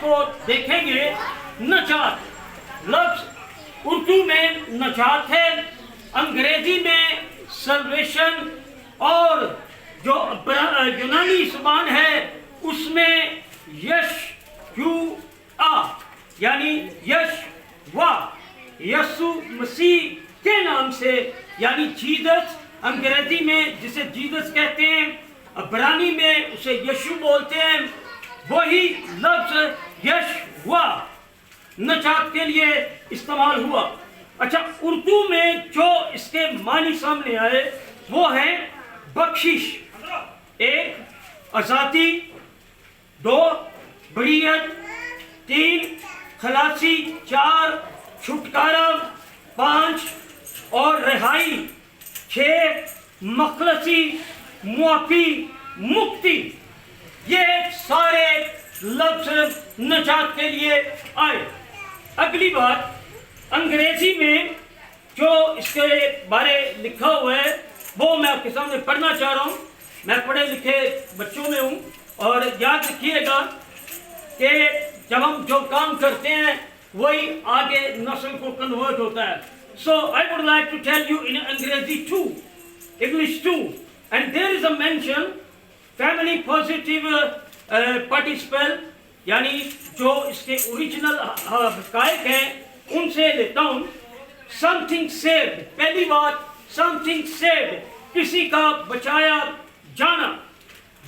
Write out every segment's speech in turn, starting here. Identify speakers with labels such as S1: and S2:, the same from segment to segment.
S1: को देखेंगे। नजात लफ्ज उर्दू में नजात है, अंग्रेजी में सल्वेशन, और जो यूनानी ज़बान है उसमें यशुआ यानी यशवा, यसु मसीह के नाम से, यानी जीसस अंग्रेजी में जिसे जीसस कहते हैं, अब्रानी में उसे यशु बोलते हैं, वही लफ्ज यशवा नजात के लिए इस्तेमाल हुआ। अच्छा, उर्दू में जो इसके मानी सामने आए वो है बख्शिश, एक आज़ादी, दो बरीयत, तीन खलासी, चार छुटकारा, पांच और रिहाई, छह मखलसी, मुआफी, मुक्ति। ये सारे लफ्ज नजात के लिए आए। अगली बात, अंग्रेजी में जो इसके बारे लिखा हुआ है वो मैं आपके सामने पढ़ना चाह रहा हूँ। मैं पढ़े लिखे बच्चों में हूँ, और याद रखिएगा कि जब हम जो काम करते हैं वही आगे नस्ल को कन्वर्ट होता है। So I would like to tell you in अंग्रेजी too, English too, and there is a mention family positive participle, यानी जो इसके ओरिजिनल हकायक हैं उनसे लेता हूँ। समथिंग सेव्ड, पहली बात समथिंग सेव्ड, किसी का बचाया जाना।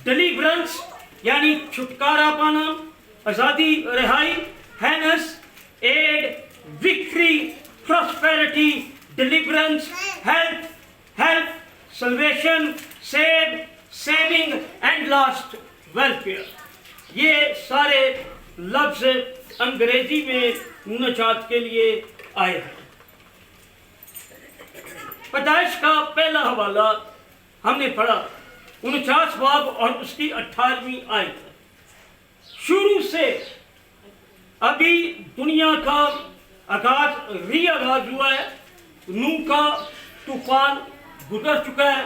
S1: डिलीवरेंस यानी छुटकारा पाना, आज़ादी, रिहाई। हैनेस, aid, victory, prosperity, deliverance, help, help, salvation, save, saving and last welfare. ये सारे लफ्ज अंग्रेजी में नजात के लिए आए हैं। पैदाइश का पहला हवाला हमने पढ़ा 49 बाब और उसकी 18वीं आयत। शुरू से अभी दुनिया का आगाज आगाज हुआ है। नूह का तूफान गुजर चुका है।